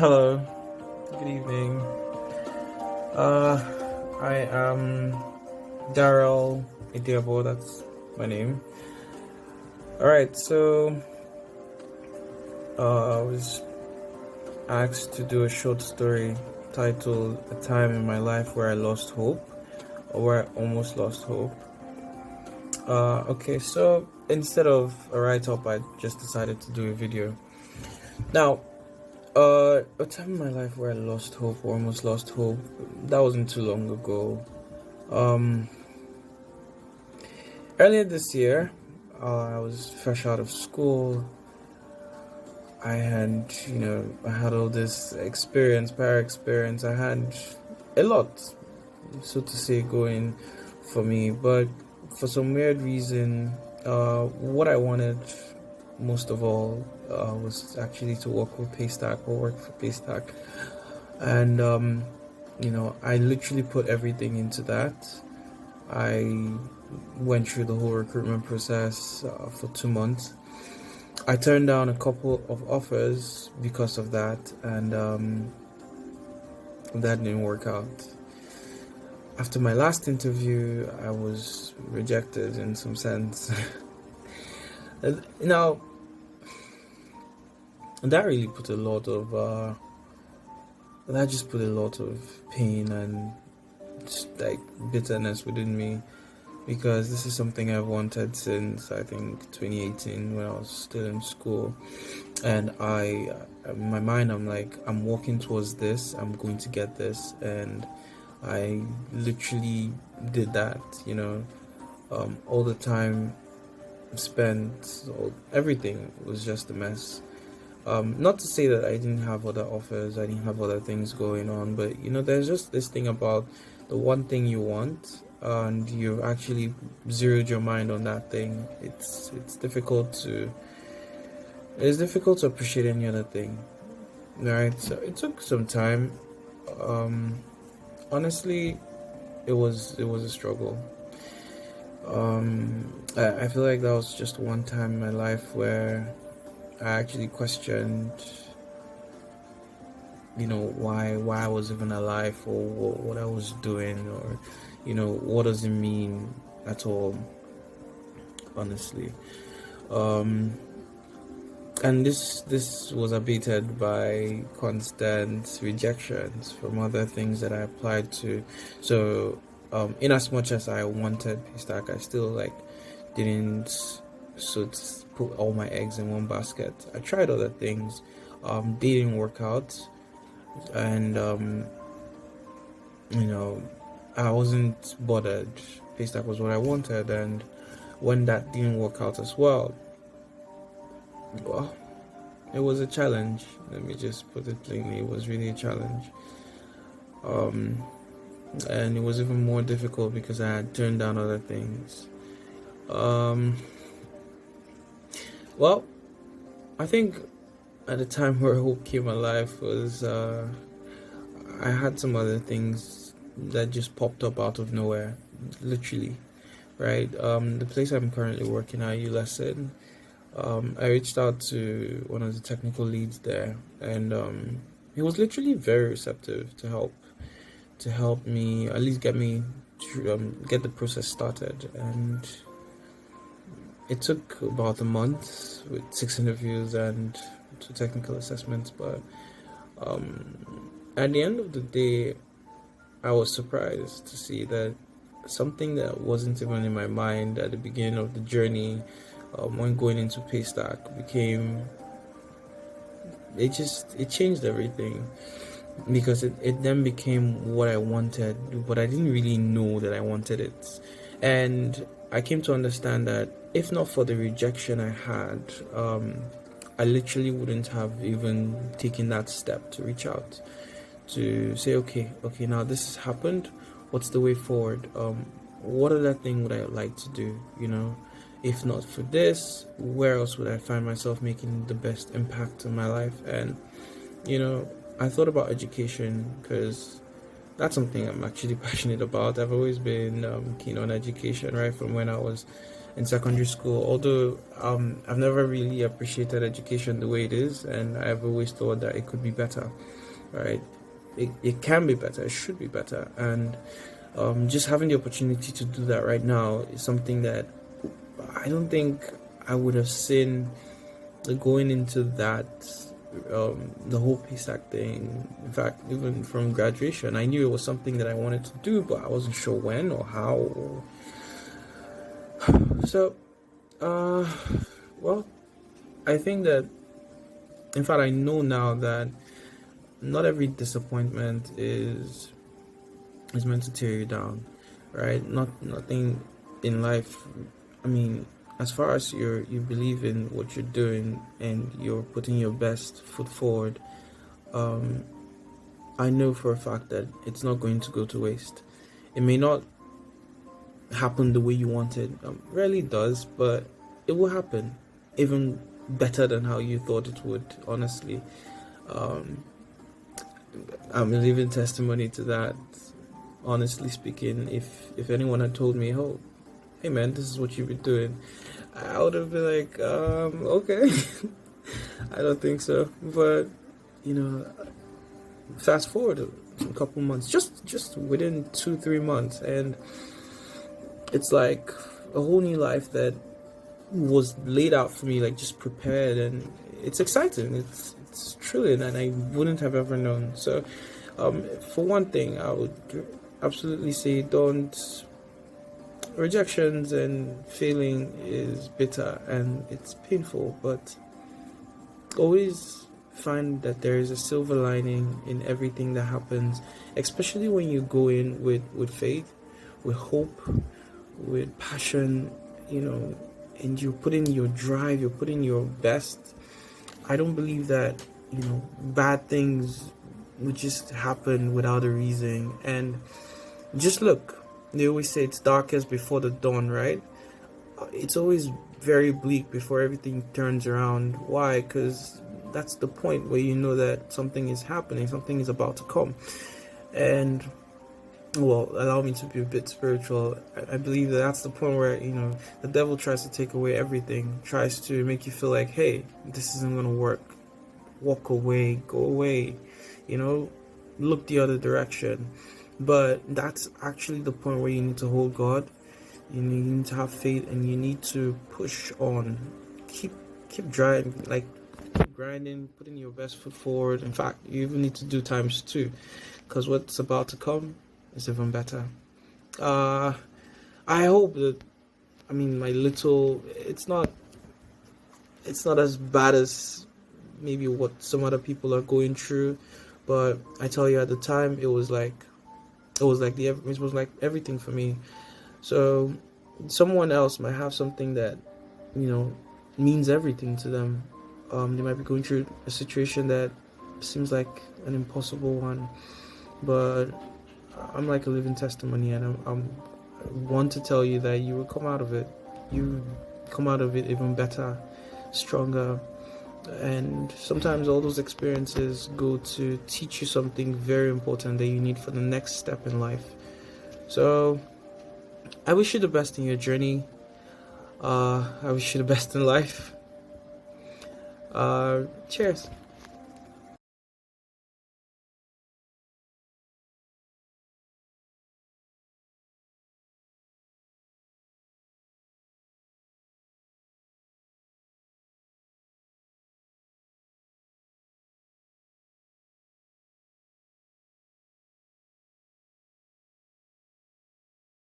Hello, good evening. Uh, I am Darel Idiagbor, that's my name. Alright, so I was asked to do a short story titled A Time in My Life Where I Lost Hope, or Where I Almost Lost Hope. Okay, so instead of a write-up, I just decided to do a video. Now, a time in my life where I lost hope or almost lost hope, that wasn't too long ago. Um, Earlier this year, I was fresh out of school. I had all this prior experience. I had a lot, so to say, going for me. But for some weird reason, what I wanted most of all was actually to work with Paystack or work for Paystack. And, I literally put everything into that. I went through the whole recruitment process for 2 months. I turned down a couple of offers because of that, and that didn't work out. After my last interview, I was rejected in some sense. Now, that really put a lot of that just put a lot of pain and just, like, bitterness within me, because this is something I've wanted since I think 2018 when I was still in school. And in my mind, I'm like, I'm working towards this, I'm going to get this, and I literally did that, all the time spent, everything was just a mess. Not to say that I didn't have other offers, I didn't have other things going on, but there's just this thing about the one thing you want, and you've actually zeroed your mind on that thing. It's difficult to appreciate any other thing, right? So it took some time. Honestly, it was a struggle. I feel like that was just one time in my life where I actually questioned, why I was even alive, or what I was doing, or what does it mean at all, honestly. And this was abated by constant rejections from other things that I applied to. So in as much as I wanted Paystack, I still didn't put all my eggs in one basket. I tried other things, they didn't work out, and I wasn't bothered. Paystack was what I wanted, and when that didn't work out as well, it was a challenge. Let me just put it plainly, it was really a challenge. And it was even more difficult because I had turned down other things. Well, I think at the time where hope came alive was I had some other things that just popped up out of nowhere, literally, right? The place I'm currently working at, ULesson, I reached out to one of the technical leads there, and he was literally very receptive to help me, at least get me to get the process started. And it took about a month with 6 interviews and 2 technical assessments, but at the end of the day, I was surprised to see that something that wasn't even in my mind at the beginning of the journey, when going into Paystack, it changed everything, because it then became what I wanted, but I didn't really know that I wanted it. And I came to understand that if not for the rejection I had, I literally wouldn't have even taken that step to reach out to say, okay, now this has happened, what's the way forward? What other thing would I like to do? If not for this, where else would I find myself making the best impact in my life? And I thought about education, because that's something I'm actually passionate about. I've always been keen on education, right from when I was in secondary school. Although I've never really appreciated education the way it is, and I've always thought that it could be better, right? It can be better, it should be better, and just having the opportunity to do that right now is something that I don't think I would have seen going into that. The whole PSAC thing, in fact, even from graduation, I knew it was something that I wanted to do, but I wasn't sure when or how. So, well, I think that, in fact, I know now that not every disappointment is meant to tear you down, right? Nothing in life. I mean, as far as you believe in what you're doing and you're putting your best foot forward, I know for a fact that it's not going to go to waste. It may not happen the way you wanted. Rarely does, but it will happen, even better than how you thought it would. Honestly, I'm a living testimony to that. Honestly speaking, if anyone had told me, "Oh, hey man, this is what you've been doing," I would have been like, okay. I don't think so. But fast forward a couple months, just within 2-3 months, and it's like a whole new life that was laid out for me, like just prepared, and it's exciting. It's thrilling, and I wouldn't have ever known. So, for one thing, I would absolutely say don't. Rejections and failing is bitter and it's painful, but always find that there is a silver lining in everything that happens, especially when you go in with faith, with hope, with passion, and you put in your drive, you put in your best. I don't believe that, bad things would just happen without a reason. And just look. They always say it's darkest before the dawn, right? It's always very bleak before everything turns around. Why? Because that's the point where you know that something is happening, something is about to come. And, well, allow me to be a bit spiritual. I believe that that's the point where, the devil tries to take away everything, tries to make you feel like, hey, this isn't going to work. Walk away, go away, look the other direction. But that's actually the point where you need to hold God. You need to have faith, and you need to push on. Keep driving, like keep grinding, putting your best foot forward. In fact, you even need to do times 2, because what's about to come is even better. I hope that, my little, it's not as bad as maybe what some other people are going through, but I tell you, at the time it was like everything for me. So someone else might have something that means everything to them. They might be going through a situation that seems like an impossible one, but I'm like a living testimony, and I want to tell you that you will come out of it. You come out of it even better, stronger. And sometimes all those experiences go to teach you something very important that you need for the next step in life. So I wish you the best in your journey. I wish you the best in life. Cheers.